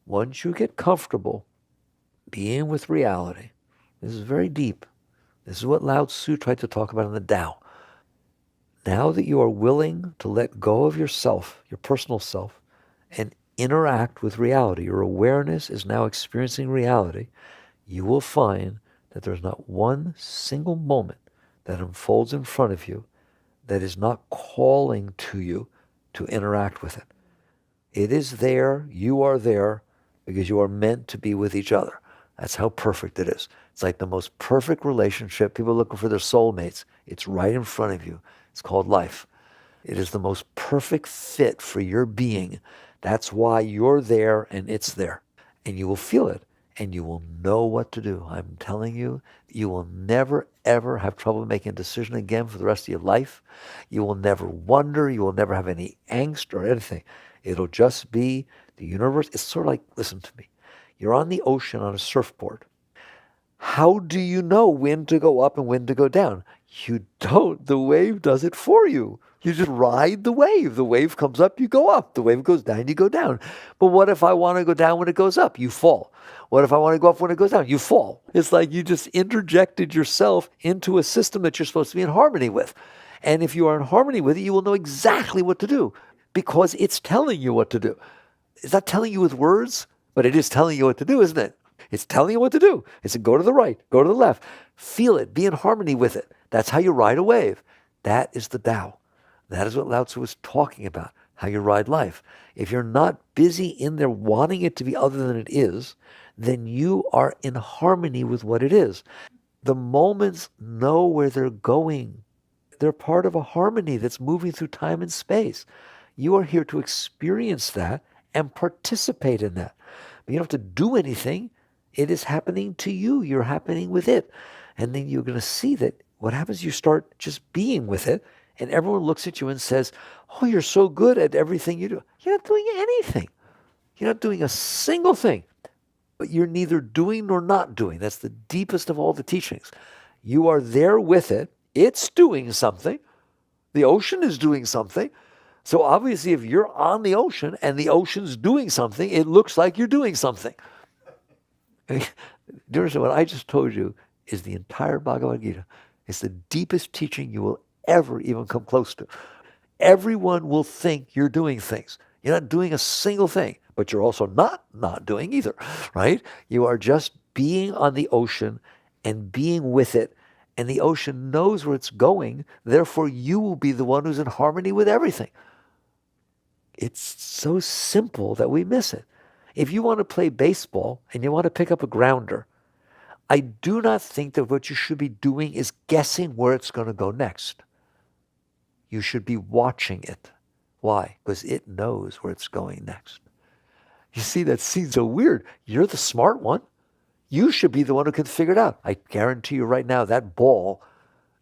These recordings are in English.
Once you get comfortable being with reality, this is very deep. This is what Lao Tzu tried to talk about in the Tao. Now that you are willing to let go of yourself, your personal self, and interact with reality, your awareness is now experiencing reality, you will find that there's not one single moment that unfolds in front of you that is not calling to you to interact with it. It is there, you are there, because you are meant to be with each other. That's how perfect it is. It's like the most perfect relationship. People are looking for their soulmates. It's right in front of you. It's called life. It is the most perfect fit for your being. That's why you're there and it's there. And you will feel it and you will know what to do. I'm telling you, you will never, ever have trouble making a decision again for the rest of your life. You will never wonder. You will never have any angst or anything. It'll just be the universe. It's sort of like, listen to me. You're on the ocean on a surfboard. How do you know when to go up and when to go down? You don't. The wave does it for you. You just ride the wave. The wave comes up, you go up. The wave goes down, you go down. But what if I want to go down when it goes up? You fall. What if I want to go up when it goes down? You fall. It's like you just interjected yourself into a system that you're supposed to be in harmony with. And if you are in harmony with it, you will know exactly what to do because it's telling you what to do. It's not telling you with words, but it is telling you what to do, isn't it? It's telling you what to do. It's go to the right, go to the left. Feel it, be in harmony with it. That's how you ride a wave. That is the Tao. That is what Lao Tzu was talking about, how you ride life. If you're not busy in there wanting it to be other than it is, then you are in harmony with what it is. The moments know where they're going. They're part of a harmony that's moving through time and space. You are here to experience that and participate in that. But you don't have to do anything. It is happening to you. You're happening with it. And then you're going to see that what happens, you start just being with it, and everyone looks at you and says, oh, you're so good at everything you do. You're not doing anything. You're not doing a single thing. But you're neither doing nor not doing. That's the deepest of all the teachings. You are there with it. It's doing something. The ocean is doing something. So obviously, if you're on the ocean and the ocean's doing something, it looks like you're doing something. Do you understand? What I just told you is the entire Bhagavad Gita. It's the deepest teaching you will ever even come close to. Everyone will think you're doing things. You're not doing a single thing, but you're also not doing either, right? You are just being on the ocean and being with it, and the ocean knows where it's going. Therefore, you will be the one who's in harmony with everything. It's so simple that we miss it. If you want to play baseball and you want to pick up a grounder, I do not think that what you should be doing is guessing where it's going to go next. You should be watching it. Why? Because it knows where it's going next. You see, that seems so weird. You're the smart one. You should be the one who can figure it out. I guarantee you right now that ball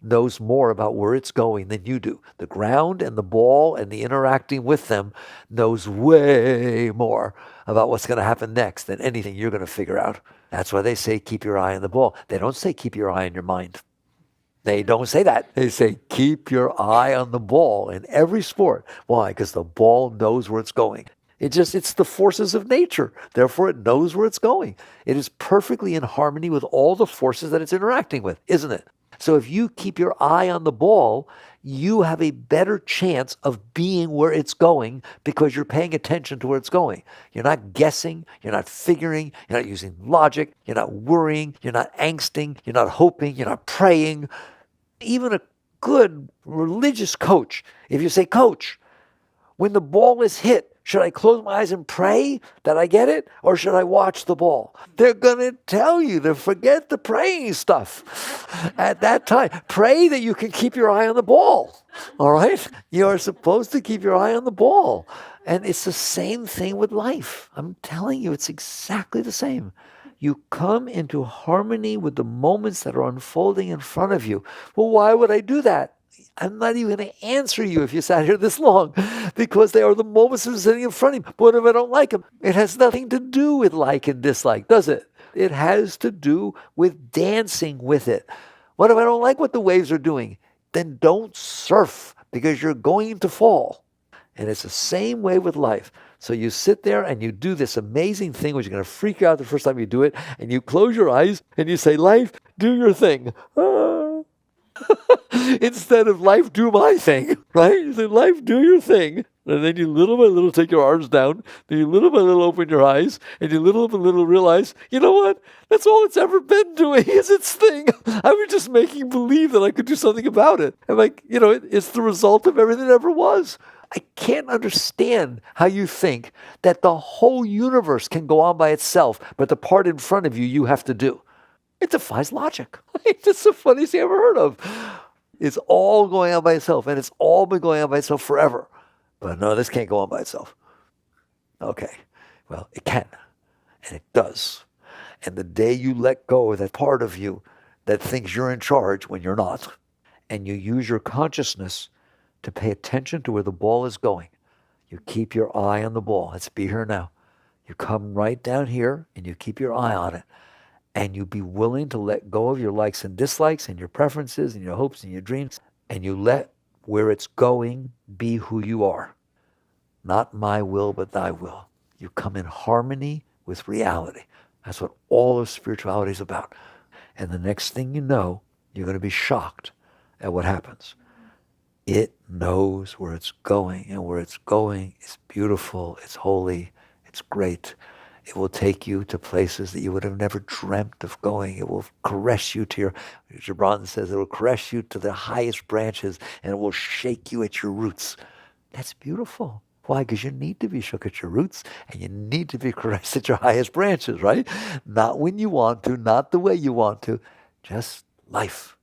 knows more about where it's going than you do. The ground and the ball and the interacting with them knows way more about what's going to happen next than anything you're going to figure out. That's why they say keep your eye on the ball. They don't say keep your eye on your mind. They don't say that. They say keep your eye on the ball in every sport. Why? Because the ball knows where it's going. It's the forces of nature. Therefore, it knows where it's going. It is perfectly in harmony with all the forces that it's interacting with, isn't it? So if you keep your eye on the ball, you have a better chance of being where it's going because you're paying attention to where it's going. You're not guessing, you're not figuring, you're not using logic, you're not worrying, you're not angsting, you're not hoping, you're not praying. Even a good religious coach, if you say, Coach, when the ball is hit, should I close my eyes and pray that I get it? Or should I watch the ball? They're going to tell you to forget the praying stuff at that time. Pray that you can keep your eye on the ball. All right? You are supposed to keep your eye on the ball. And it's the same thing with life. I'm telling you, it's exactly the same. You come into harmony with the moments that are unfolding in front of you. Well, why would I do that? I'm not even going to answer you if you sat here this long, because they are the moments that are sitting in front of you. But what if I don't like them? It has nothing to do with like and dislike, does it? It has to do with dancing with it. What if I don't like what the waves are doing? Then don't surf, because you're going to fall. And it's the same way with life. So you sit there and you do this amazing thing, which is going to freak you out the first time you do it, and you close your eyes and you say, life, do your thing. Ah. Instead of life, do my thing, right? You say, life, do your thing. And then you little by little take your arms down, then you little by little open your eyes, and you little by little realize, you know what? That's all it's ever been doing is its thing. I was just making believe that I could do something about it. And like, it's the result of everything that ever was. I can't understand how you think that the whole universe can go on by itself, but the part in front of you, you have to do. It defies logic. It's the funniest thing I've ever heard of. It's all going on by itself, and it's all been going on by itself forever. But no, this can't go on by itself. Okay, well, it can, and it does. And the day you let go of that part of you that thinks you're in charge when you're not, and you use your consciousness to pay attention to where the ball is going, you keep your eye on the ball. Let's be here now. You come right down here, and you keep your eye on it. And you be willing to let go of your likes and dislikes and your preferences and your hopes and your dreams, and you let where it's going be who you are. Not my will, but thy will. You come in harmony with reality. That's what all of spirituality is about. And the next thing you know, you're going to be shocked at what happens. It knows where it's going, and where it's going is beautiful, it's holy, it's great. It will take you to places that you would have never dreamt of going. It will caress you to Gibran says, it will caress you to the highest branches, and it will shake you at your roots. That's beautiful. Why? Because you need to be shook at your roots, and you need to be caressed at your highest branches, right? Not when you want to, not the way you want to, just life.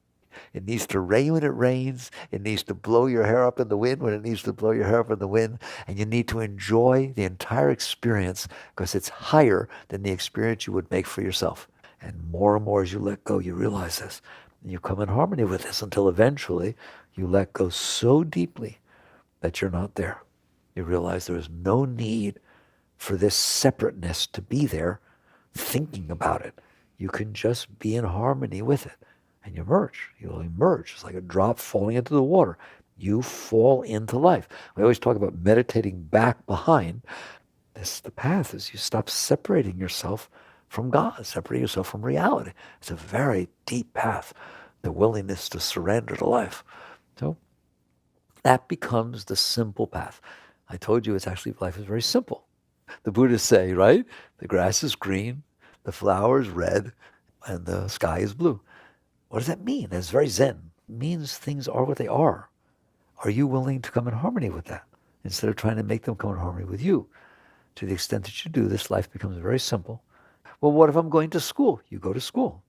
It needs to rain when it rains. It needs to blow your hair up in the wind when it needs to blow your hair up in the wind. And you need to enjoy the entire experience because it's higher than the experience you would make for yourself. And more as you let go, you realize this. And you come in harmony with this until eventually you let go so deeply that you're not there. You realize there is no need for this separateness to be there thinking about it. You can just be in harmony with it. And you emerge. You'll emerge. It's like a drop falling into the water. You fall into life. We always talk about meditating back behind. This is the path, is you stop separating yourself from God, separating yourself from reality. It's a very deep path, the willingness to surrender to life. So that becomes the simple path. I told you it's actually, life is very simple. The Buddhists say, right? The grass is green, the flower is red, and the sky is blue. What does that mean? That's very Zen. It means things are what they are. Are you willing to come in harmony with that? Instead of trying to make them come in harmony with you. To the extent that you do, this life becomes very simple. Well, what if I'm going to school? You go to school.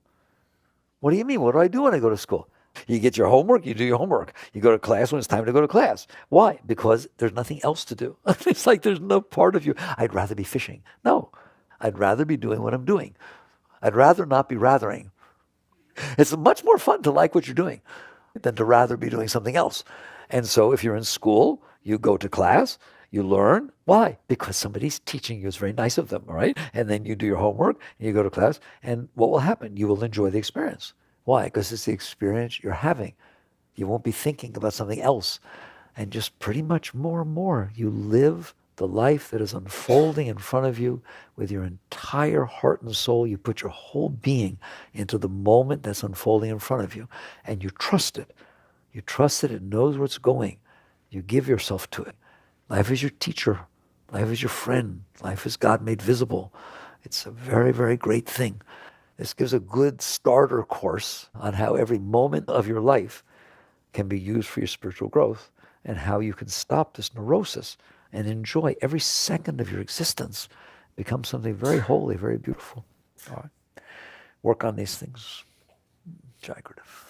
What do you mean? What do I do when I go to school? You get your homework, you do your homework. You go to class when it's time to go to class. Why? Because there's nothing else to do. It's like there's no part of you. I'd rather be fishing. No. I'd rather be doing what I'm doing. I'd rather not be rathering. It's much more fun to like what you're doing than to rather be doing something else. And so if you're in school, you go to class, you learn. Why? Because somebody's teaching you. It's very nice of them, all right? And then you do your homework, and you go to class, and what will happen? You will enjoy the experience. Why? Because it's the experience you're having. You won't be thinking about something else. And just pretty much more and more, you live the life that is unfolding in front of you with your entire heart and soul. You put your whole being into the moment that's unfolding in front of you, and you trust it. You trust that it knows where it's going. You give yourself to it. Life is your teacher. Life is your friend. Life is God made visible. It's a very, very great thing. This gives a good starter course on how every moment of your life can be used for your spiritual growth, and how you can stop this neurosis and enjoy every second of your existence. Become something very holy, very beautiful. All right. Work on these things. Jai Gurudev.